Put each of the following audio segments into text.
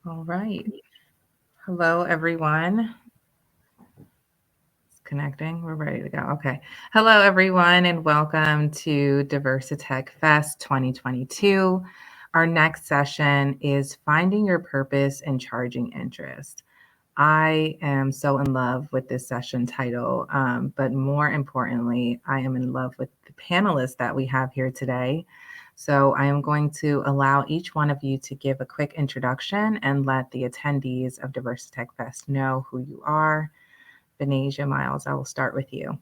All right. Hello, everyone. It's connecting. We're ready to go. Okay. Hello, everyone, and welcome to Diversitech Fest 2022. Our next session is Finding Your Purpose and Charging Interest. I am so in love with this session title, but more importantly, I am in love with the panelists that we have here today. So I am going to allow each one of you to give a quick introduction and let the attendees of Diversitech Fest know who you are. Benasia Miles, I will start with you.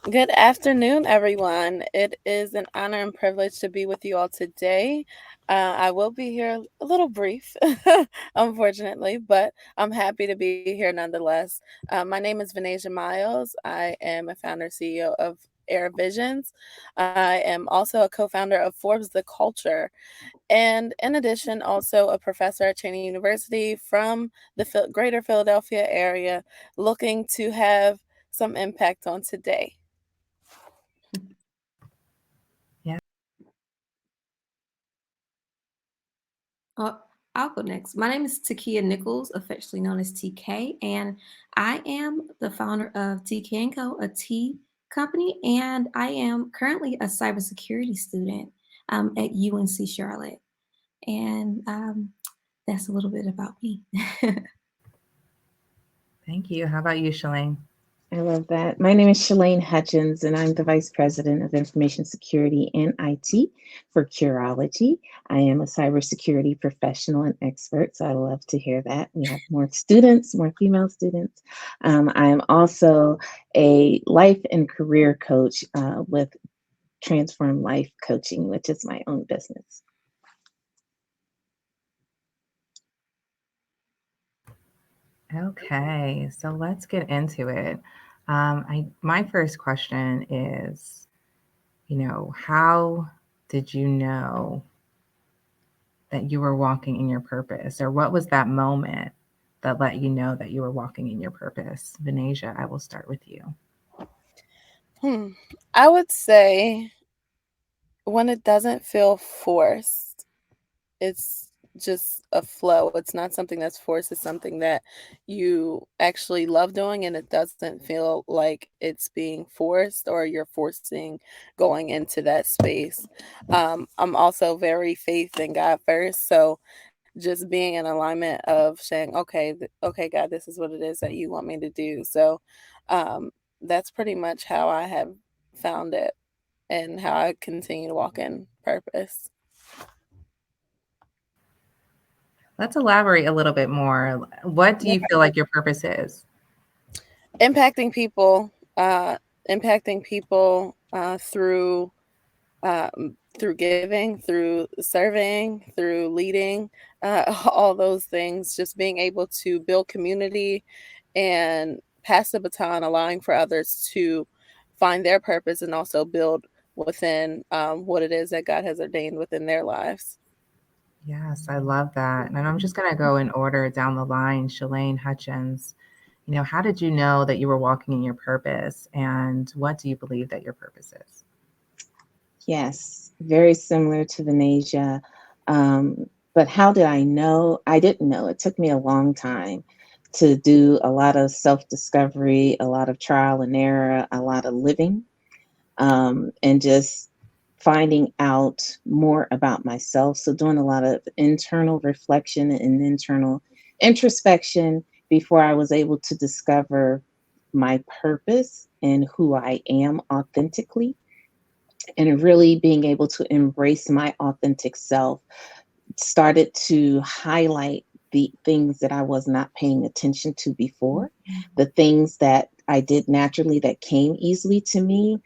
Good afternoon, everyone. It is an honor and privilege to be with you all today. I will be here a little brief, unfortunately, but I'm happy to be here nonetheless. My name is Venasia Miles. I am a founder CEO of Air Visions. I am also a co-founder of Forbes The Culture, and in addition, also a professor at Cheney University from the greater Philadelphia area, looking to have some impact on today. Yeah. Uh, I'll go next. My name is Takia Nichols, affectionately known as TK, and I am the founder of TK & Co., a tea company, and I am currently a cybersecurity student at UNC Charlotte. And that's a little bit about me. Thank you. How about you, Shalane? I love that. My name is Shalane Hutchins, and I'm the Vice President of Information Security and IT for Curology. I am a cybersecurity professional and expert, so I love to hear that. We have more students, more female students. I am also a life and career coach with Transform Life Coaching, which is my own business. Okay, so let's get into it. My first question is, how did you know that you were walking in your purpose, or what was that moment that let you know that you were walking in your purpose? Venasia, I will start with you. Hmm. I would say when it doesn't feel forced, it's just a flow. It's not something that's forced, it's something that you actually love doing, and it doesn't feel like it's being forced or you're forcing going into that space. I'm also very faith in God first. So just being in alignment of saying, okay, okay, God, this is what it is that you want me to do. So um, that's pretty much how I have found it and how I continue to walk in purpose. Let's elaborate a little bit more. What do you feel like your purpose is? Impacting people, impacting people through giving, through serving, through leading, all those things. Just being able to build community and pass the baton, allowing for others to find their purpose and also build within what it is that God has ordained within their lives. Yes, I love that. And I'm just going to go in order down the line. Shalane Hutchins, how did you know that you were walking in your purpose, and what do you believe that your purpose is? Yes, very similar to Venetia. But how did I know? I didn't know. It took me a long time to do a lot of self discovery, a lot of trial and error, a lot of living, and just finding out more about myself. So, doing a lot of internal reflection and internal introspection before I was able to discover my purpose and who I am authentically, and really being able to embrace my authentic self started to highlight the things that I was not paying attention to before, the things that I did naturally that came easily to me.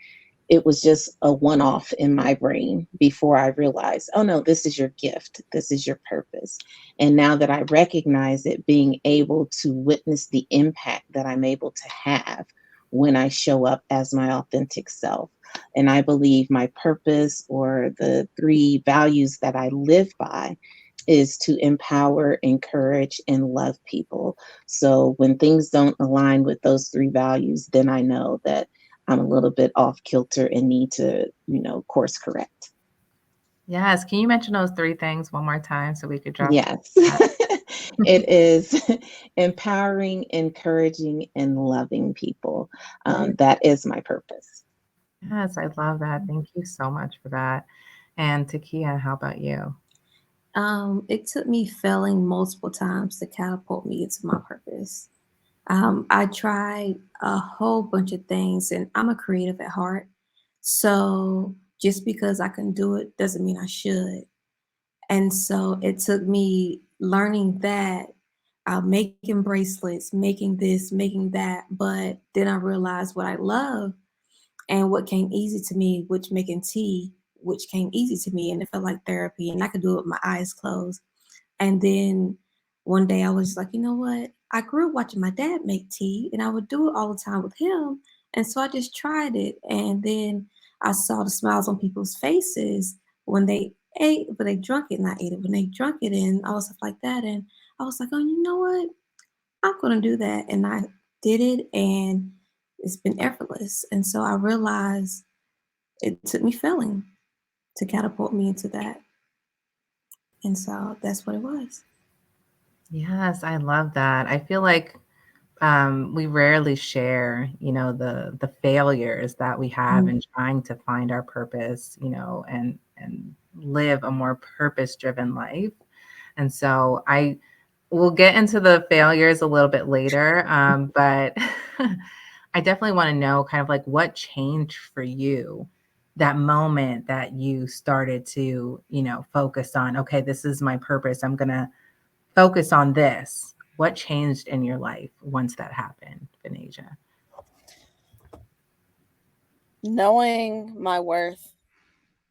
It was just a one off in my brain before I realized, oh no, this is your gift. This is your purpose. And now that I recognize it, being able to witness the impact that I'm able to have when I show up as my authentic self. And I believe my purpose, or the three values that I live by, is to empower, encourage, and love people. So when things don't align with those three values, then I know that I'm a little bit off kilter and need to, course correct. Yes. Can you mention those three things one more time so we could drop Yes. that? It is empowering, encouraging, and loving people. Mhm. That is my purpose. Yes, I love that. Thank you so much for that. And Takia, how about you? It took me failing multiple times to catapult me into my purpose. I tried a whole bunch of things, and I'm a creative at heart. So just because I can do it doesn't mean I should. And so it took me learning that, making bracelets, making this, making that. But then I realized what I love and what came easy to me, which making tea, which came easy to me, and it felt like therapy, and I could do it with my eyes closed. And then one day I was like, you know what? I grew up watching my dad make tea and I would do it all the time with him. And so I just tried it. And then I saw the smiles on people's faces when they ate, but they drunk it and I ate it. When they drunk it and all stuff like that. And I was like, oh, you know what? I'm going to do that. And I did it and it's been effortless. And so I realized it took me failing to catapult me into that. And so that's what it was. Yes, I love that. I feel like we rarely share, the failures that we have in trying to find our purpose, and live a more purpose-driven life. And so I will get into the failures a little bit later, but I definitely want to know kind of like what changed for you that moment that you started to, focus on, okay, this is my purpose. I'm going to focus on this. What changed in your life once that happened, Venetia? Knowing my worth,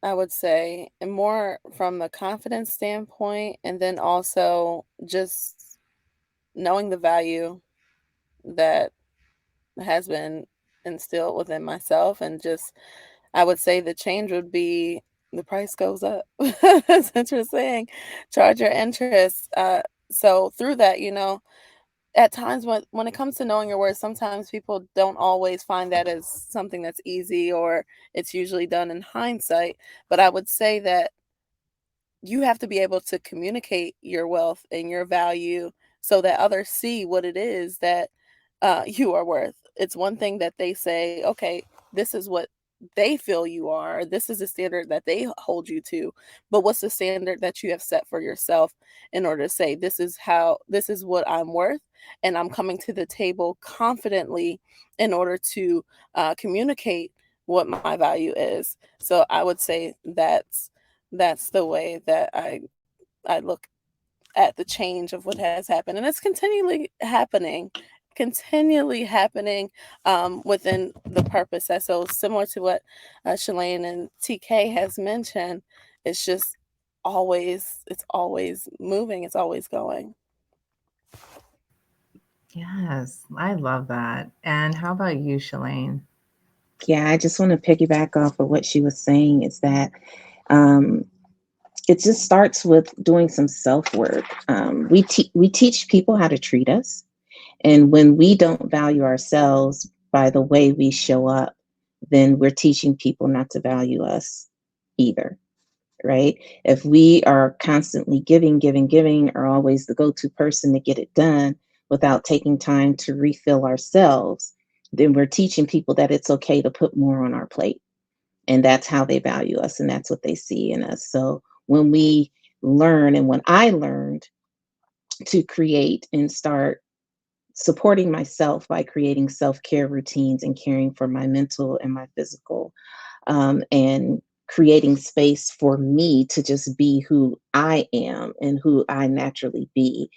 I would say, and more from a confidence standpoint, and then also just knowing the value that has been instilled within myself. And just, I would say the change would be the price goes up. Since you're saying charge your interest. So through that, at times when it comes to knowing your worth, sometimes people don't always find that as something that's easy, or it's usually done in hindsight. But I would say that you have to be able to communicate your wealth and your value so that others see what it is that you are worth. It's one thing that they say, okay, this is what they feel you are. This is the standard that they hold you to. But what's the standard that you have set for yourself in order to say, this is what I'm worth? And I'm coming to the table confidently in order to communicate what my value is. So I would say that's the way that I look at the change of what has happened, and it's continually happening within the purpose. That's so similar to what Shalane and TK has mentioned. It's just it's always moving, it's always going. Yes, I love that. And how about you, Shalane? Yeah, I just want to piggyback off of what she was saying is that um, it just starts with doing some self work. We teach people how to treat us, and when we don't value ourselves by the way we show up, then we're teaching people not to value us either, right? If we are constantly giving, giving, giving, or always the go to person to get it done without taking time to refill ourselves, then we're teaching people that it's okay to put more on our plate. And that's how they value us, and that's what they see in us. So when we learn, and when I learned to create and start supporting myself by creating self-care routines and caring for my mental and my physical, and creating space for me to just be who I am and who I naturally be.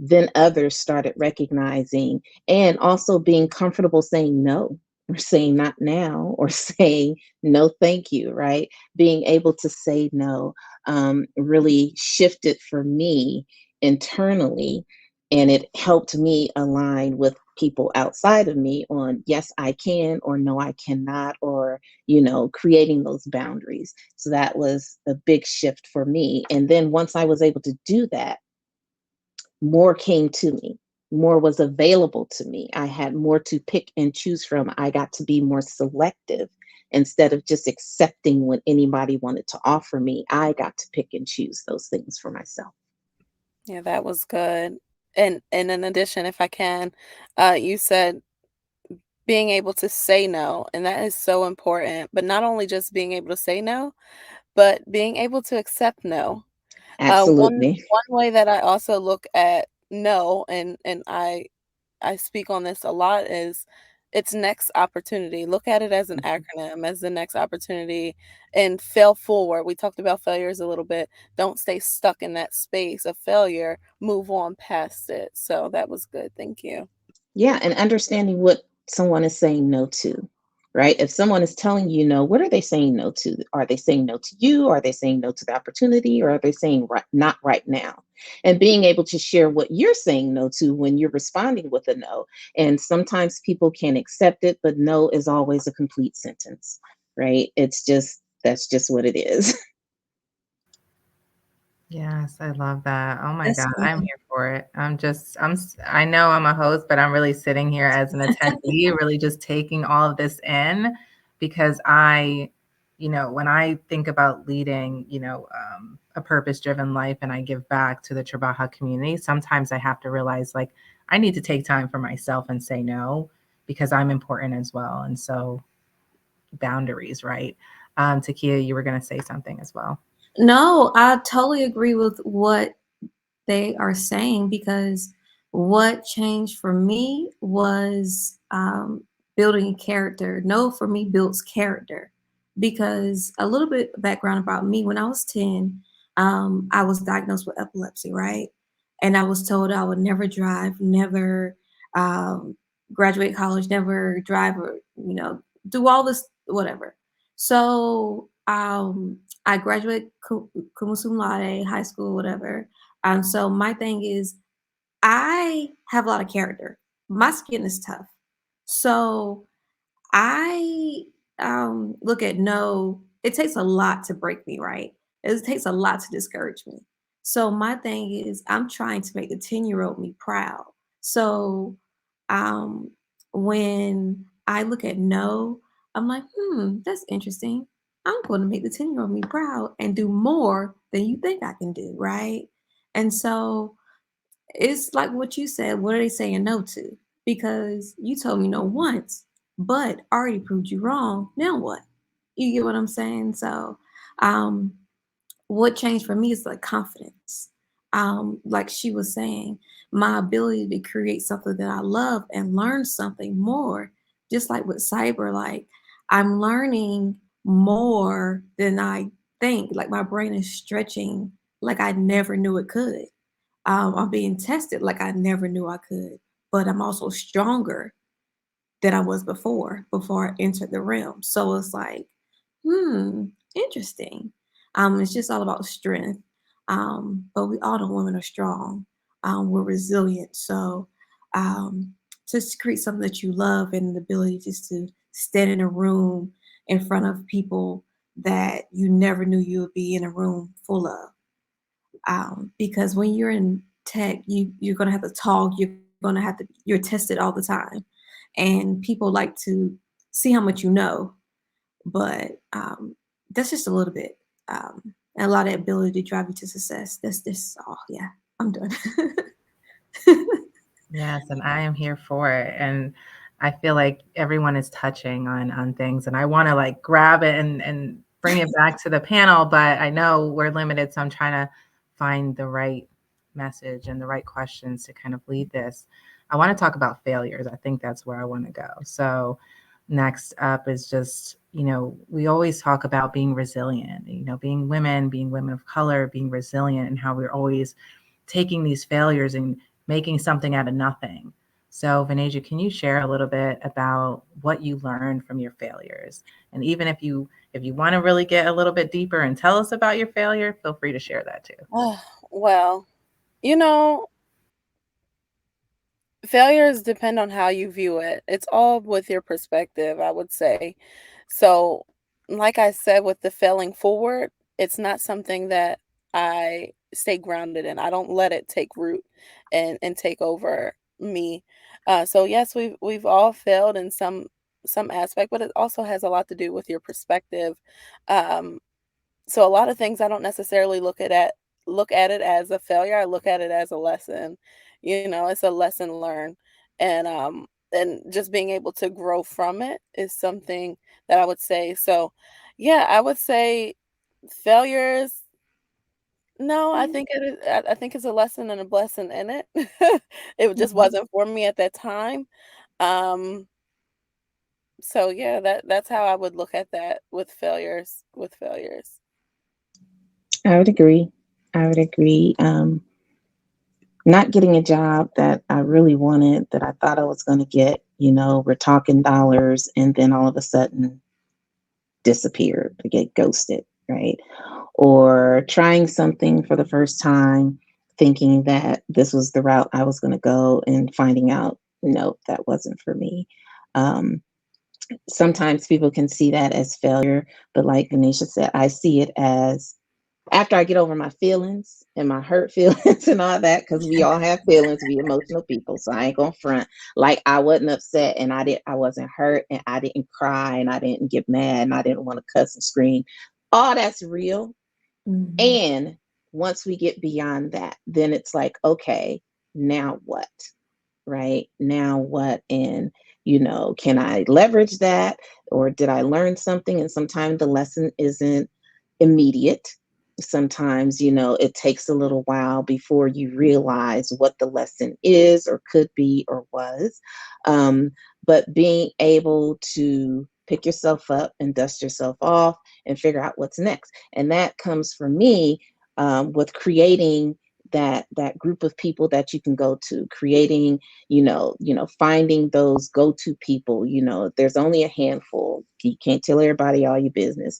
Then others started recognizing and also being comfortable saying no, or saying not now, or saying no, thank you, right? Being able to say no really shifted for me internally, and it helped me align with people outside of me on yes, I can, or no, I cannot, or creating those boundaries. So that was a big shift for me. And then once I was able to do that, more came to me, more was available to me. I had more to pick and choose from. I got to be more selective Instead of just accepting what anybody wanted to offer me, I got to pick and choose those things for myself. Yeah, that was good. And in addition, if I can, you said being able to say no, and that is so important. But not only just being able to say no, but being able to accept no. One Absolutely. one way that I also look at no, and I speak on this a lot, is it's next opportunity. Look at it as an Mhm. acronym, as the next opportunity, and fail forward. We talked about failures a little bit. Don't stay stuck in that space of failure. Move on past it. So that was good. Thank you. Yeah, and understanding what someone is saying no to, right? If someone is telling you no, what are they saying no to? Are they saying no to you? Are they saying no to the opportunity? Or are they saying right, not right now? And being able to share what you're saying no to when you're responding with a no. And sometimes people can accept it, but no is always a complete sentence, right? It's just, that's just what it is. Yes, I love that. Oh my That's God, I'm good. here for it. I know I'm a host, but I'm really sitting here as an attendee, really just taking all of this in because when I think about leading, a purpose-driven life and I give back to the Trabaja community, sometimes I have to realize like I need to take time for myself and say no because I'm important as well. And so boundaries, right? Takia, you were going to say something as well. No, I totally agree with what they are saying because what changed for me was building character. No, for me, builds character because a little bit of background about me. When I was 10, I was diagnosed with epilepsy, right? And I was told I would never drive, never um, graduate college, never drive or, do all this, whatever. So I graduated cum laude, high school, whatever. So my thing is, I have a lot of character. My skin is tough, so I look at no. It takes a lot to break me, right? It takes a lot to discourage me. So my thing is, I'm trying to make the 10-year-old me proud. So um, when I look at no, I'm like, that's interesting. I'm going to make the 10-year-old me proud and do more than you think I can do, right? And so it's like what you said. What are they saying no to? Because you told me no once, but I already proved you wrong. Now what? You get what I'm saying? So, um, what changed for me is like confidence. Like she was saying, my ability to create something that I love and learn something more, just like with cyber, like I'm learning more than I think. Like my brain is stretching like I never knew it could. I'm being tested like I never knew I could, but I'm also stronger than I was before I entered the realm. So it's like, interesting. It's just all about strength. But we all know women are strong. We're resilient. So just create something that you love and the ability just to stand in a room in front of people that you never knew you would be in a room full of. Because when you're in tech, you're gonna have to talk. You're tested all the time, and people like to see how much you know. But that's just a little bit, and a lot of ability to drive you to success. That's this all. Yeah, I'm done. Yes, and I am here for it. And I feel like everyone is touching on things, and I want to like grab it and bring it back to the panel, but I know we're limited, so I'm trying to find the right message and the right questions to kind of lead this. I want to talk about failures. I think that's where I want to go. So next up is just, we always talk about being resilient, being women of color, being resilient, and how we're always taking these failures and making something out of nothing. So, Vaneja, can you share a little bit about what you learned from your failures? And even if you want to really get a little bit deeper and tell us about your failure, feel free to share that too. Oh, well, you know, failures depend on how you view it. It's all with your perspective, I would say. So, like I said, with the failing forward, it's not something that I stay grounded in. I don't let it take root and take over me. So yes, we've all failed in aspect, but it also has a lot to do with your perspective. Um, so a lot of things I don't necessarily look at it as a failure. I look at it as a lesson. You know, it's a lesson learned. And just being able to grow from it is something that I would say. So yeah, I would say failures, no, I Mm, think it is I think it's a lesson and a blessing in it. It just mhm. wasn't for me at that time. Um, so yeah, that's how I would look at that with failures. I would agree. I would agree. Not getting a job that I really wanted, that I thought I was going to get, we're talking dollars, and then all of a sudden disappeared, to get ghosted, right? Or trying something for the first time, thinking that this was the route I was going to go, and finding out, no, that wasn't for me. Um, Sometimes people can see that as failure, but like Anisha said, I see it as after I get over my feelings and my hurt feelings and all that, because we all have feelings, we emotional people. So I ain't gonna front like I wasn't upset, and I wasn't hurt, and I didn't cry, and I didn't get mad, and I didn't want to cuss and scream. All that's real. Mhm. And once we get beyond that, then it's like, okay, now what? Right? Now what? And, can I leverage that? Or did I learn something? And sometimes the lesson isn't immediate. Sometimes, it takes a little while before you realize what the lesson is, or could be, or was. Um, but being able to pick yourself up and dust yourself off and figure out what's next. And that comes for me with creating that group of people that you can go to, creating, finding those go-to people. There's only a handful. You can't tell everybody all your business,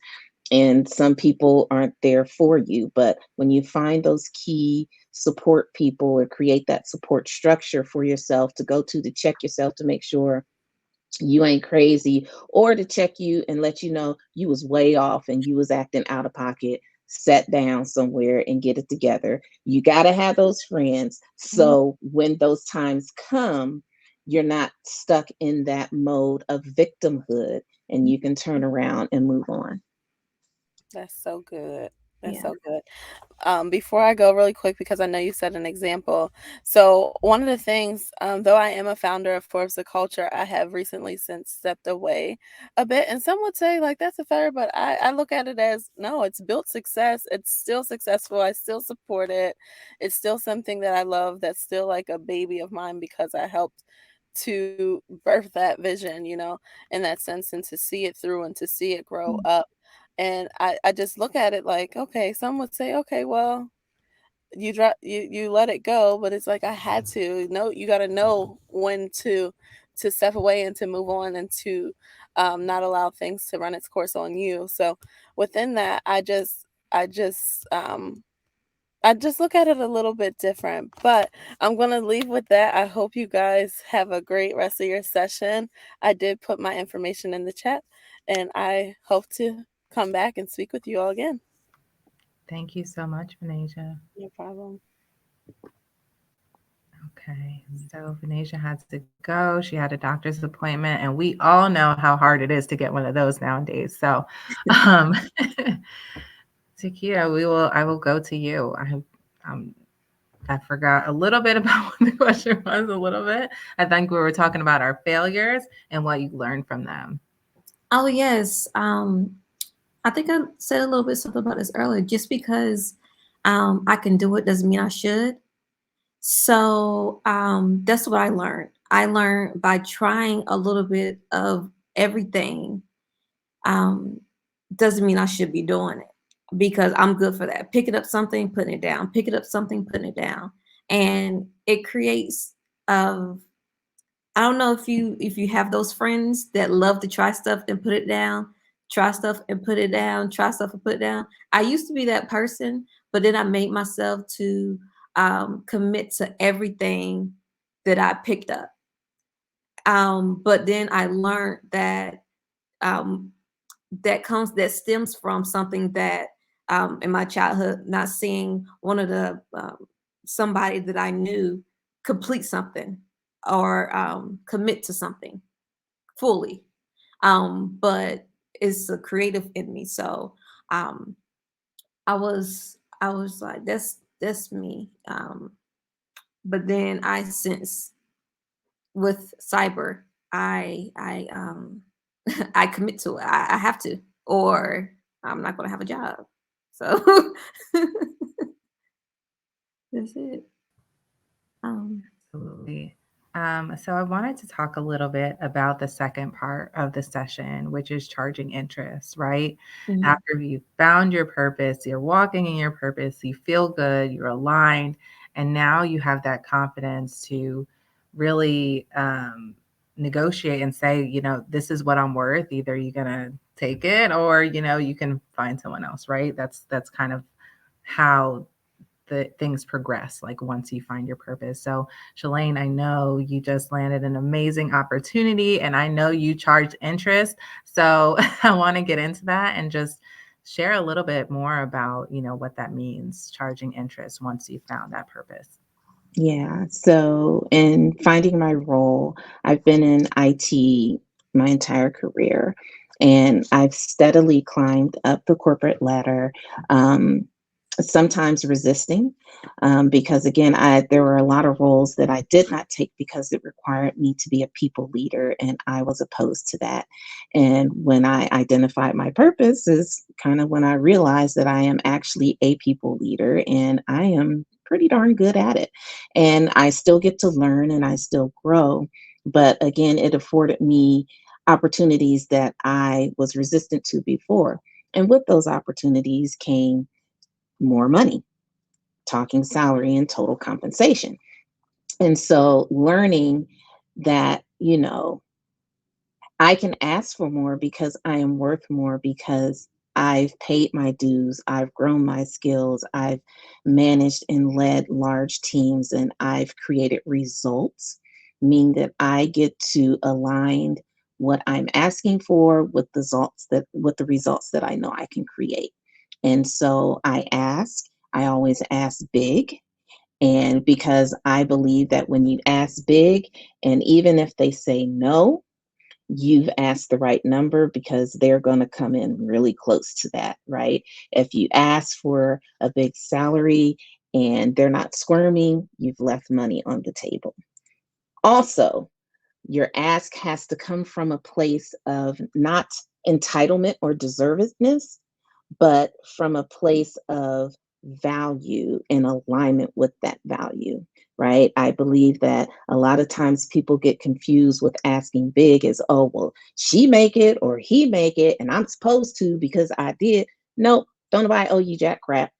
and some people aren't there for you. But when you find those key support people, or create that support structure for yourself to go to check yourself, to make sure you ain't crazy, or to check you and let you know you was way off and you was acting out of pocket, set down somewhere and get it together. You got to have those friends, Mhm. so when those times come, you're not stuck in that mode of victimhood, and you can turn around and move on. That's so good. That's Yeah. so good. Before I go really quick, because I know you said an example. So one of the things, though I am a founder of Forbes the Culture, I have recently since stepped away a bit. And some would say like that's a failure, but I look at it as no, it's built success. It's still successful. I still support it. It's still something that I love. That's still like a baby of mine, because I helped to birth that vision, in that sense, and to see it through and to see it grow Mm. up. And I just look at it like, okay, some would say, okay, well, you let it go, but it's like I had to. No, you got to know when to step away and to move on, and to not allow things to run its course on you. So within that, I just look at it a little bit different. But I'm gonna leave with that. I hope you guys have a great rest of your session. I did put my information in the chat, and I hope to come back and speak with you all again. Thank you so much, Venetia. No problem. Okay, so Venetia had to go. She had a doctor's appointment, and we all know how hard it is to get one of those nowadays. So, um, Takia, I will go to you. Um, I forgot a little bit about what the question was. A little bit. I think we were talking about our failures and what you learned from them. Oh yes. I think I said a little bit something about this earlier. Just because I can do it doesn't mean I should. So that's what I learned. I learned by trying a little bit of everything. Um, doesn't mean I should be doing it, because I'm good for that. Picking up something, putting it down. Pick it up something, putting it down, and it creates. I don't know if you have those friends that love to try stuff and put it down, try stuff and put it down, try stuff and put it down. I used to be that person, but then I made myself to commit to everything that I picked up. But then I learned that um, that stems from something that in my childhood, not seeing one of the somebody that I knew complete something or commit to something fully. But it's a creative in me. So um, I was like, that's me. But then I sense with cyber, I I commit to it. I have to, or I'm not gonna have a job. So that's it. Um, Absolutely. So I wanted to talk a little bit about the second part of the session, which is charging interest, right? mhm. After you've found your purpose, you're walking in your purpose, you feel good, you're aligned, and now you have that confidence to really negotiate and say, this is what I'm worth. Either you're gonna take it, or you can find someone else, right? That's kind of how the things progress, like once you find your purpose. So Shalane, I know you just landed an amazing opportunity and I know you charge interest. So I want to get into that and just share a little bit more about, what that means, charging interest once you found that purpose. Yeah. So, in finding my role, I've been in IT my entire career, and I've steadily climbed up the corporate ladder. Sometimes resisting, because again, there were a lot of roles that I did not take because it required me to be a people leader, and I was opposed to that. And when I identified my purpose, is kind of when I realized that I am actually a people leader, and I am pretty darn good at it. And I still get to learn and I still grow. But again, it afforded me opportunities that I was resistant to before. And with those opportunities came more money, talking salary and total compensation. And so learning that, I can ask for more because I am worth more, because I've paid my dues, I've grown my skills, I've managed and led large teams, and I've created results, mean that I get to align what I'm asking for with the results that I know I can create. And so I always ask big. And because I believe that when you ask big, and even if they say no, you've asked the right number, because they're going to come in really close to that, right? If you ask for a big salary and they're not squirming, you've left money on the table. Also, your ask has to come from a place of not entitlement or deservedness, but from a place of value and alignment with that value, right? I believe that a lot of times people get confused with asking big as, oh, well, she make it or he make it, and I'm supposed to because I did. Nope, don't nobody owe you jack crap.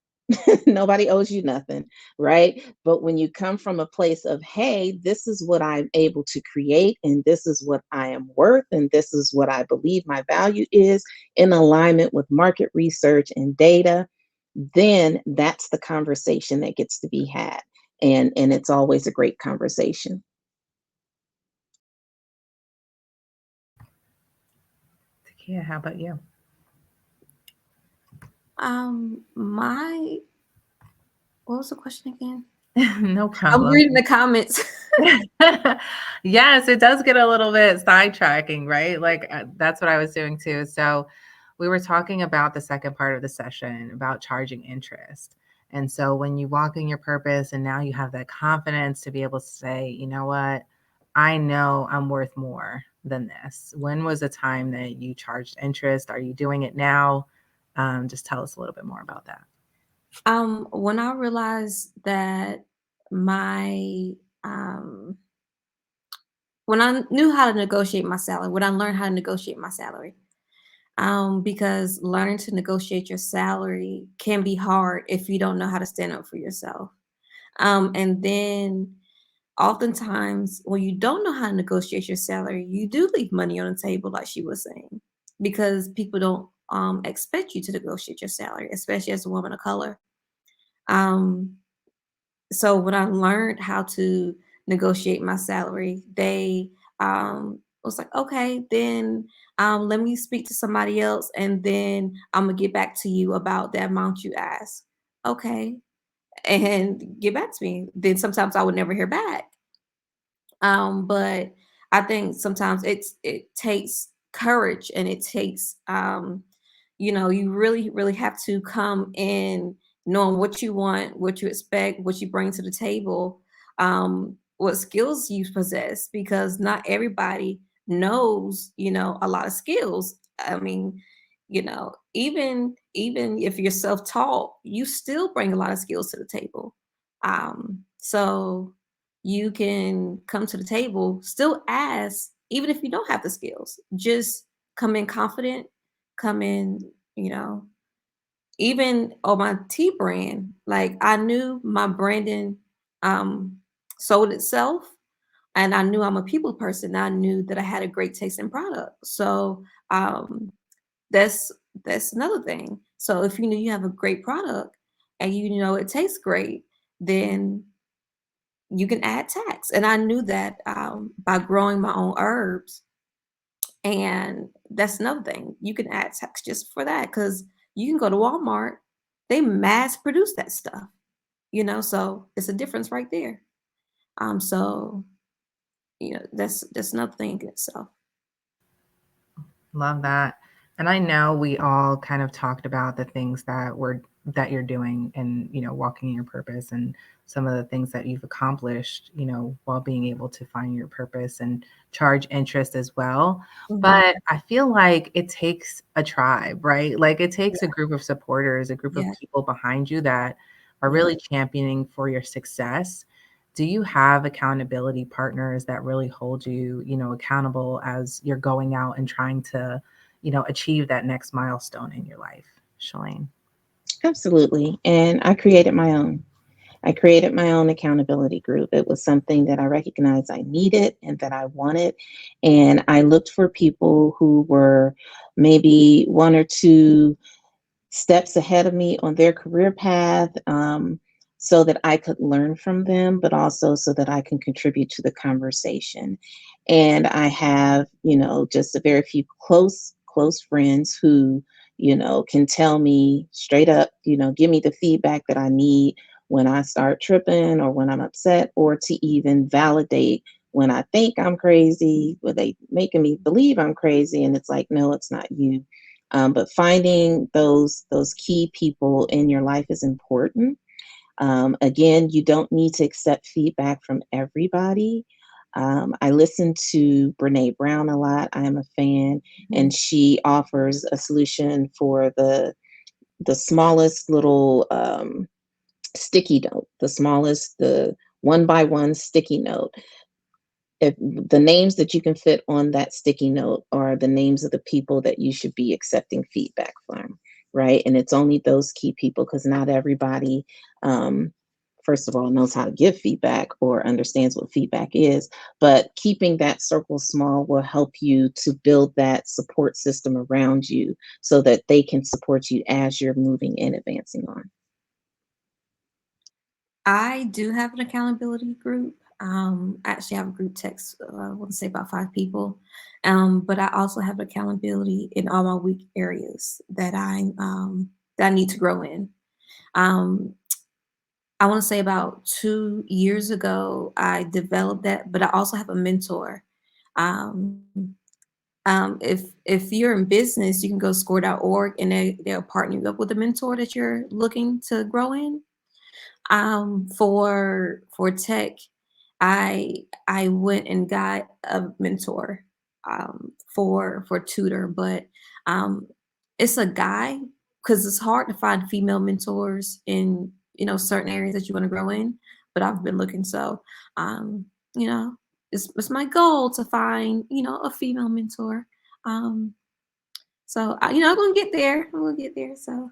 Nobody owes you nothing, right? But when you come from a place of, hey, this is what I'm able to create, and this is what I am worth, and this is what I believe my value is, in alignment with market research and data, then that's the conversation that gets to be had. And it's always a great conversation. Takia, how about you? My what was the question again? No I'm problem. reading the comments. Yes, it does get a little bit sidetracking, right? Like that's what I was doing too. So we were talking about the second part of the session about charging interest. And so when you walk in your purpose and now you have that confidence to be able to say, you know what, I know I'm worth more than this. When was a time that you charged interest? Are you doing it now? Just tell us a little bit more about that. When I realized that my um when I knew how to negotiate my salary, when I learned how to negotiate my salary, because learning to negotiate your salary can be hard if you don't know how to stand up for yourself. And then oftentimes when you don't know how to negotiate your salary, you do leave money on the table, like she was saying, because people don't expect you to negotiate your salary, especially as a woman of color. Um, so when I learned how to negotiate my salary, they was like, okay, then let me speak to somebody else, and then I'm gonna get back to you about the amount you ask. Okay, and get back to me. Then sometimes I would never hear back. But I think sometimes it takes courage, and it takes you really have to come in knowing what you want, what you expect, what you bring to the table, what skills you possess, because not everybody knows, a lot of skills. I mean, even if you're self-taught, you still bring a lot of skills to the table. So you can come to the table, still ask, even if you don't have the skills, just come in confident, come in, you know, even on my tea brand, like I knew my branding um sold itself, and I knew I'm a people person. I knew that I had a great taste in product. So um that's that's another thing. So if you know you have a great product and you know it tastes great, then you can add tax. And I knew that by growing my own herbs. And that's another thing. You can add tax just for that, because you can go to Walmart, they mass produce that stuff, so it's a difference right there. So that's another thing in itself. Love that. And I know we all kind of talked about the things that you're doing and, walking in your purpose and some of the things that you've accomplished, while being able to find your purpose and charge interest as well. Mhm. But I feel like it takes a tribe, right? Like it takes a Yeah, group of supporters, a group of yeah, people behind you that are yeah. really championing for your success. Do you have accountability partners that really hold you, accountable as you're going out and trying to, achieve that next milestone in your life, Shalane? Absolutely. And I created my own. I created my own accountability group. It was something that I recognized I needed and that I wanted. And I looked for people who were maybe one or two steps ahead of me on their career path, so that I could learn from them, but also so that I can contribute to the conversation. And I have, just a very few close friends who, can tell me straight up, give me the feedback that I need when I start tripping or when I'm upset, or to even validate when I think I'm crazy, where they making me believe I'm crazy, and it's like, no, it's not you. But finding those key people in your life is important. Again, you don't need to accept feedback from everybody. I listen to Brene Brown a lot. I am a fan, Mhm. and she offers a solution for the smallest little sticky note, the one by one sticky note. If the names that you can fit on that sticky note are the names of the people that you should be accepting feedback from, right? And it's only those key people, because not everybody, um, first of all, knows how to give feedback or understands what feedback is. But keeping that circle small will help you to build that support system around you so that they can support you as you're moving and advancing on. I do have an accountability group. I actually have a group text, I want to say about 5 people. But I also have accountability in all my weak areas that I need to grow in. Um, I want to say about 2 years ago, I developed that, but I also have a mentor. Um, if you're in business, you can go score.org, and they'll partner you up with a mentor that you're looking to grow in. For tech, I went and got a mentor for tutor, but um, it's a guy, because it's hard to find female mentors in certain areas that you want to grow in. But I've been looking, so um, you know it's my goal to find a female mentor. Um, so I'm gonna get there. I'm gonna get there. So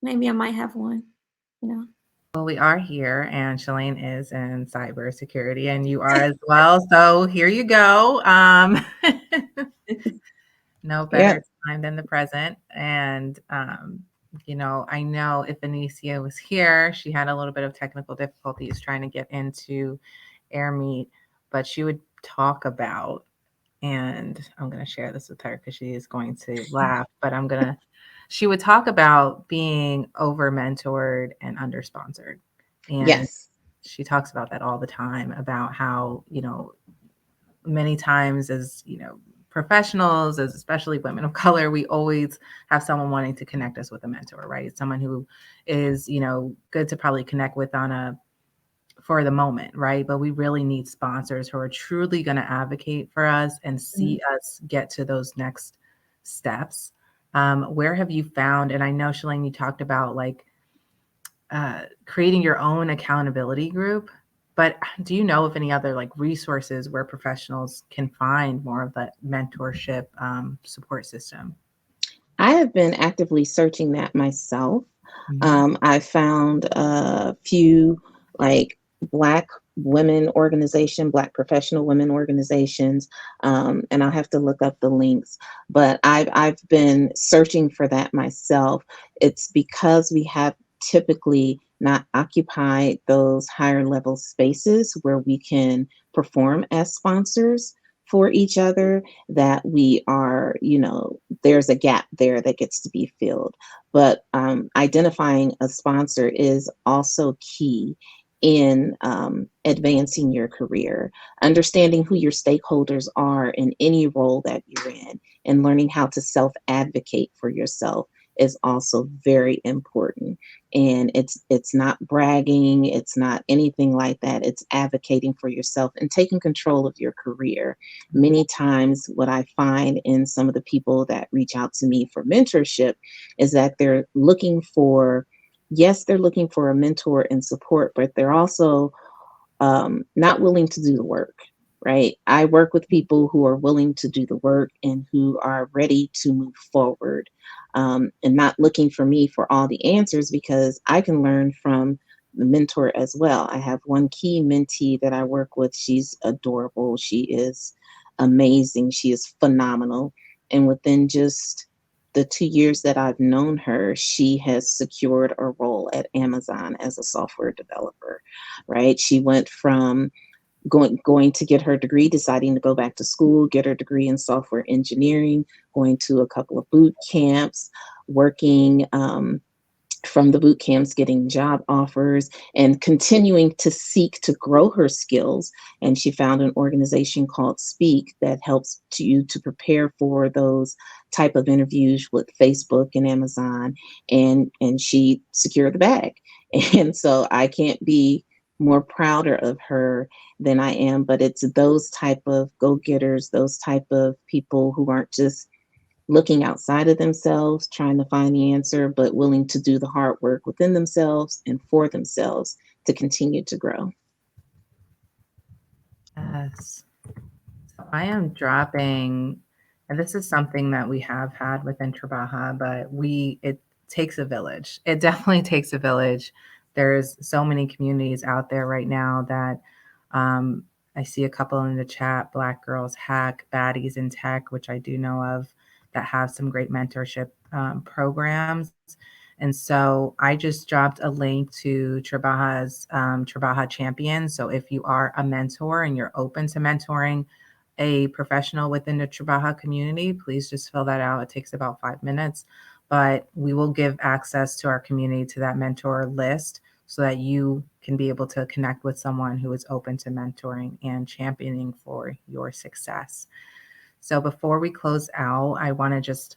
maybe I might have one. You know. Well, we are here, and Shalane is in cybersecurity, and you are as well. So here you go. No better Yep. time than the present. And, I know if Anicia was here, she had a little bit of technical difficulties trying to get into Air Meet, but she would talk about, and I'm going to share this with her because she is going to laugh, but she would talk about being over mentored and under sponsored. And Yes. she talks about that all the time about how, many times as, professionals, as especially women of color, we always have someone wanting to connect us with a mentor, right? Someone who is, good to probably connect with on a for the moment, right? But we really need sponsors who are truly going to advocate for us and see us get to those next steps. Where have you found, and I know, Shalane, you talked about like creating your own accountability group, but do you know of any other like resources where professionals can find more of that mentorship support system? I have been actively searching that myself. Mhm. I found a few like Black women organization, Black professional women organizations, and I'll have to look up the links. But I've been searching for that myself. It's because we have typically not occupied those higher level spaces where we can perform as sponsors for each other, that we are, there's a gap there that gets to be filled. But identifying a sponsor is also key in advancing your career. Understanding who your stakeholders are in any role that you're in, and learning how to self advocate for yourself is also very important. And it's not bragging, it's not anything like that. It's advocating for yourself and taking control of your career. Many times, what I find in some of the people that reach out to me for mentorship is that they're looking for, yes, they're looking for a mentor and support, but they're also not willing to do the work, right? I work with people who are willing to do the work and who are ready to move forward, and not looking for me for all the answers, because I can learn from the mentor as well. I have one key mentee that I work with. She's adorable. She is amazing. She is phenomenal. And within just the 2 years that I've known her, she has secured a role at Amazon as a software developer, right? She went from going to get her degree, deciding to go back to school, get her degree in software engineering, going to a couple of boot camps, working from the boot camps, getting job offers, and continuing to seek to grow her skills. And she found an organization called Speak that helps you to prepare for those type of interviews with Facebook and Amazon. And she secured the bag. And so I can't be more prouder of her than I am. But it's those type of go-getters, those type of people who aren't just looking outside of themselves, trying to find the answer, but willing to do the hard work within themselves and for themselves to continue to grow. Yes. So I am dropping, and this is something that we have had within Trabaja, but it takes a village. It definitely takes a village. There's so many communities out there right now that um, I see a couple in the chat, Black Girls Hack, Baddies in Tech, which I do know of, that have some great mentorship programs. And so I just dropped a link to Trabaja's Trabaja Champions. So if you are a mentor and you're open to mentoring a professional within the Trabaja community, please just fill that out. It takes about 5 minutes, but we will give access to our community to that mentor list so that you can be able to connect with someone who is open to mentoring and championing for your success. So before we close out, I want to just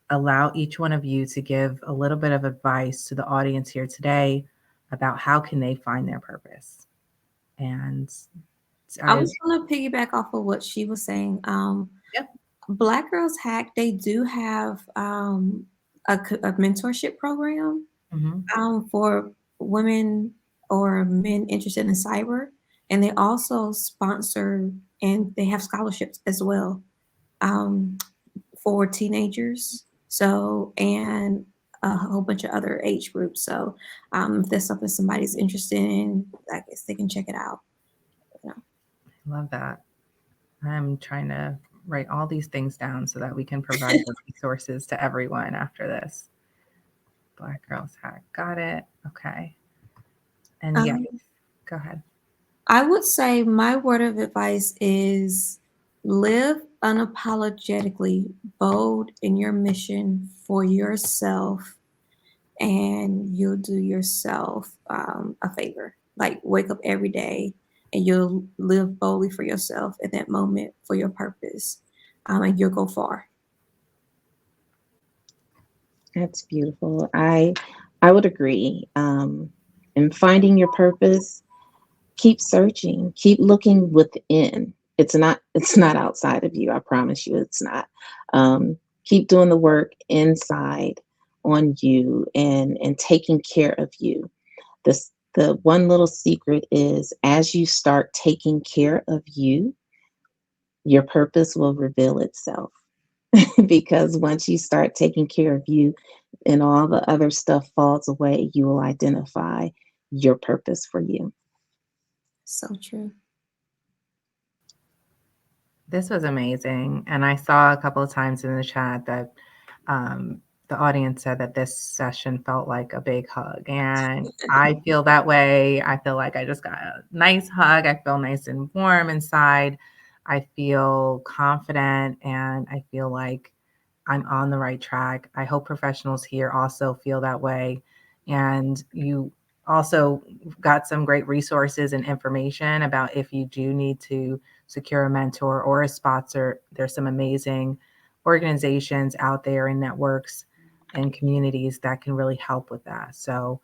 allow each one of you to give a little bit of advice to the audience here today about how can they find their purpose. And I I, was going to piggyback off of what she was saying. yep. Black Girls Hack, they do have a mentorship program Mm-hmm. for women or men interested in cyber, and they also sponsor and they have scholarships as well um, for teenagers. So and a whole bunch of other age groups. So if there's something somebody's interested in, I guess they can check it out. You know. Love that. I'm trying to write all these things down so that we can provide the resources to everyone after this. Black Girls Hack. Got it. Okay. And yeah, Um, go ahead. I would say my word of advice is live unapologetically bold in your mission for yourself, and you'll do yourself a favor. Like wake up every day and you'll live boldly for yourself at that moment for your purpose. and you'll go far. That's beautiful. I would agree. In finding your purpose, keep searching, keep looking within. It's not outside of you. I promise you, it's not. Keep doing the work inside on you and taking care of you. The one little secret is as you start taking care of you, your purpose will reveal itself. Because once you start taking care of you and all the other stuff falls away, you will identify your purpose for you. So true. This was amazing. And I saw a couple of times in the chat that the audience said that this session felt like a big hug. And I feel that way. I feel like I just got a nice hug. I feel nice and warm inside. I feel confident and I feel like I'm on the right track. I hope professionals here also feel that way. And you also got some great resources and information about if you do need to secure a mentor or a sponsor. There's some amazing organizations out there and networks and communities that can really help with that. So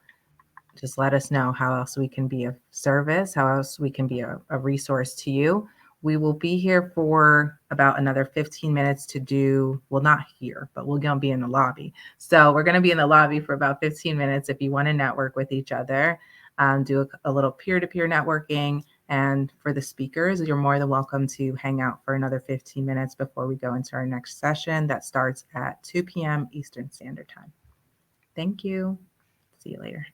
just let us know how else we can be of service, how else we can be a resource to you. We will be here for about another 15 minutes to do, well, not here, but we're going to be in the lobby. So we're going to be in the lobby for about 15 minutes if you want to network with each other, do a little peer-to-peer networking. And for the speakers, you're more than welcome to hang out for another 15 minutes before we go into our next session that starts at 2 p.m. Eastern Standard Time. Thank you. See you later.